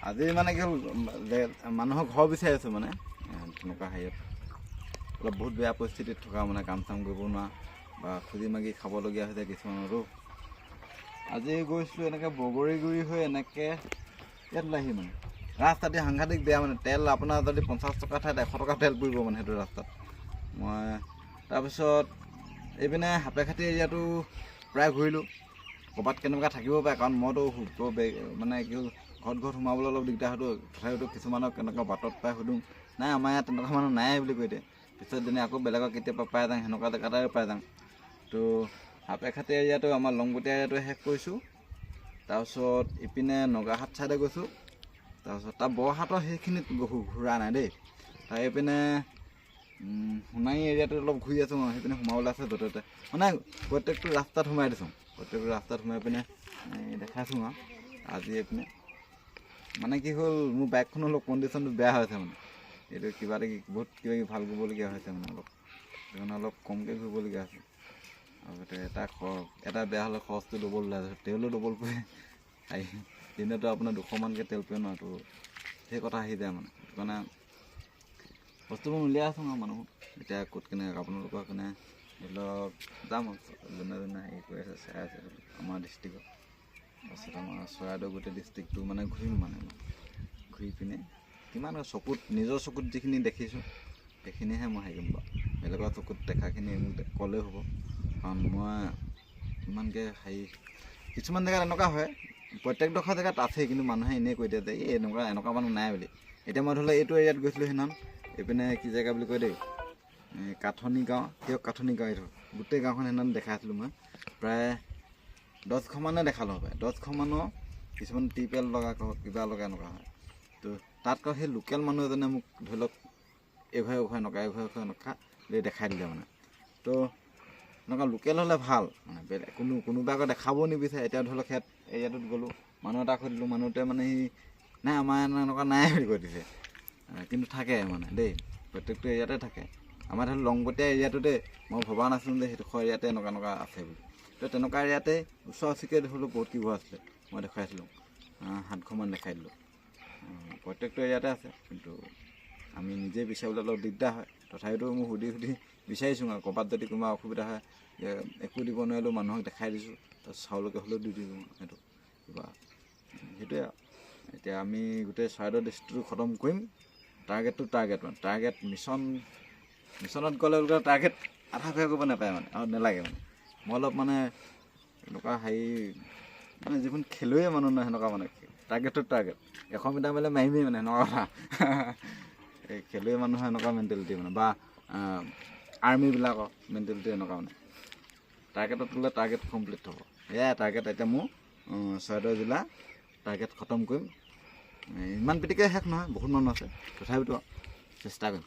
আজি মানে কি হ'ল মানুহৰ ঘৰ বিচাৰি আছোঁ মানে তেনেকুৱা হেৰিয়ত অলপ বহুত বেয়া পৰিস্থিতিত থকা মানে কাম চাম কৰিব নোৱাৰা বা খুজি মাগি খাবলগীয়া হৈছে কিছুমানৰো। আজি গৈছিলোঁ এনেকৈ বগৰীগুৰি হৈ এনেকৈ ইয়াত ওলাইহি মানে ৰাস্তাটো সাংঘাতিক বেয়া মানে তেল আপোনাৰ যদি 50 টকা ঠাইত 100 টকা তেল পৰিব মানে সেইটো ৰাস্তাত। মই তাৰপিছত এইপিনে সাপেখাতি এৰিয়াটো প্ৰায় ঘূৰিলোঁ, ক'ৰবাত কেনেকুৱা থাকিব পাৰে কাৰণ মইতো মানে কি হ'ল ঘৰত সোমাবলৈ অলপ দিগদাৰ হয়তো, তথাপিতো কিছুমানক কেনেকুৱা বাটত পাই সুধোঁ, নাই আমাৰ ইয়াত তেনেকুৱা মানুহ নাই বুলি কৈ দিয়ে। পিছত যেনে আকৌ বেলেগক কেতিয়াবা পাই যাওঁ, সেনেকুৱা জেগাতে পাই যাওঁ। তো সাপেখাতি এৰিয়াটো আমাৰ লংগুটীয়া এৰিয়াটো শেষ কৰিছোঁ। তাৰপিছত ইপিনে নগাহাট ছাইডে গৈছোঁ, তাৰপিছত তাৰ বৰহাটৰ সেইখিনিত ঘূৰা নাই দেই। তাৰ এইপিনে সোণাৰী এৰিয়াটো অলপ ঘূৰি আছোঁ, সেইপিনে সোমাবলৈ আছে য'তে ত'তে মানে প্ৰত্যেকটো ৰাস্তাত সোমাই দিছোঁ, প্ৰত্যেকটো ৰাস্তাত সোমাই পিনে দেখাইছোঁ আৰু আজি এইপিনে মানে কি হ'ল মোৰ বাইকখনৰ অলপ কণ্ডিশ্যনটো বেয়া হৈছে মানে এইটো কিবা এটা বহুত কিবা কিবি ভাল কৰিবলগীয়া হৈছে মানে অলপ সেইকাৰণে অলপ কমকৈ ঘূৰিবলগীয়া হৈছে। আৰু এটা বেয়া হ'লে খৰচটো ডবল ওলাই আছে, তেলো ডবল পৰে, দিনতো আপোনাৰ 200 মানকৈ তেল পৰে ন, তো সেই কথা আহি যায় মানে। সেইটো কাৰণে বস্তুবোৰ উলিয়াই আছোঁ আৰু মানুহক এতিয়া ক'ত কেনেকৈ আপোনালোকৰ কাৰণে ধৰি লওক যাম আৰু যোনে যোনে হেৰি কৰি আছে চাই আছে আমাৰ ডিষ্ট্ৰিক্টত। তাৰপিছত আমাৰ চৰাইদেউ গোটেই ডিষ্ট্ৰিক্টটো মানে ঘূৰিম মানে ঘূৰি পিনে কিমান চকুত নিজৰ চকুত যিখিনি দেখিছোঁ সেইখিনিহে মই হেৰি কৰিম বাৰু, বেলেগৰ চকুত দেখাখিনি মোক ক'লেই হ'ব। কাৰণ মই ইমানকৈ হেৰি কিছুমান জেগাত এনেকুৱা হয় প্ৰত্যেকডোখৰ জেগাত আছেই, কিন্তু মানুহে এনেই কৈ দিয়ে যে এই এনেকুৱা মানুহ নাই বুলি। এতিয়া মই ধৰি লওক এইটো এৰিয়াত গৈছিলোঁ সেইদিনাখন, এইপিনে কি জেগা বুলি কয় দেই, কাঠনি গাঁও, কাঠনি গাঁও এইটো গোটেই গাঁওখন সেইদিনাখন দেখাই আছিলোঁ মই প্ৰায় 10 ঘৰ মানে দেখালোঁ হ'ব, 10 ঘৰ মানুহ কিছুমান টিউবৱেল লগা কিবা লগা এনেকুৱা হয়। তো তাতকৈ সেই লোকেল মানুহ এজনে মোক ধৰি লওক এঘৰে এনেকুৱা দেখাই দিলে মানে। তো এনেকুৱা লোকেল হ'লে ভাল মানে, বেলেগ কোনোবা আকৌ দেখাবও নিবিচাৰে। এতিয়া ধৰি লওক ইয়াত এৰিয়াটোত গ'লোঁ, মানুহ এটাক সুধিলোঁ, মানুহটোৱে মানে সি নাই আমাৰ এনেকুৱা নাই বুলি কৈ দিছে, কিন্তু থাকে মানে দেই, প্ৰত্যেকটো এৰিয়াতে থাকে। আমাৰ ধৰি লওক লংগটীয়া এৰিয়াটোতে মই ভবা নাছিলোঁ যে সেইটো এৰিয়াতে এনেকুৱা আছে বুলি। তো তেনেকুৱা এৰিয়াতে ওচৰা ওচৰিকৈ ধৰি লওক বহুত কিঘৰ আছিলে, মই দেখুৱাইছিলোঁ 7 ঘৰমান দেখাই দিলোঁ। প্ৰত্যেকটো এৰিয়াতে আছে, কিন্তু আমি নিজে বিচাৰিবলৈ অলপ দিগদাৰ হয়। তথাপিতো মোক সুধি বিচাৰিছোঁ আৰু ক'ৰবাত যদি কোনোবা অসুবিধা হয় একো দিব নোৱাৰিলেও মানুহক দেখাই দিছোঁ, তাৰপিছত চাউলকে হ'লেও দি দিওঁ সেইটো কিবা সেইটোৱে আৰু। এতিয়া আমি গোটেই চৰাইদেউ ডিষ্ট্ৰিক্টটো খতম কৰিম, টাৰ্গেট মিছনত গ'লে টাৰ্গেট আধা ফেৰ কৰিব নাপায় মানে, আৰু নালাগে মানে। মই অলপ মানে এনেকুৱা হেৰি মানে যিখন খেলুৱৈ মানুহ নহয় সেনেকুৱা মানে টাৰ্গেট 100 মিটাৰ মাৰিলে মাৰিমেই মানে সেনেকুৱা কথা। এই খেলুৱৈ মানুহৰ এনেকুৱা মেণ্টেলিটি মানে, বা আৰ্মিবিলাকৰ মেণ্টেলিটি এনেকুৱা মানে, টাৰ্গেটত গ'লে টাৰ্গেট কমপ্লিট হ'ব। এয়াই টাৰ্গেট এতিয়া মোৰ চৰাইদেউ জিলা টাৰ্গেট খতম কৰিম। ইমান পিটিকে শেষ নহয়, বহুত মানুহ আছে, তথাপিতো চেষ্টা কৰিম।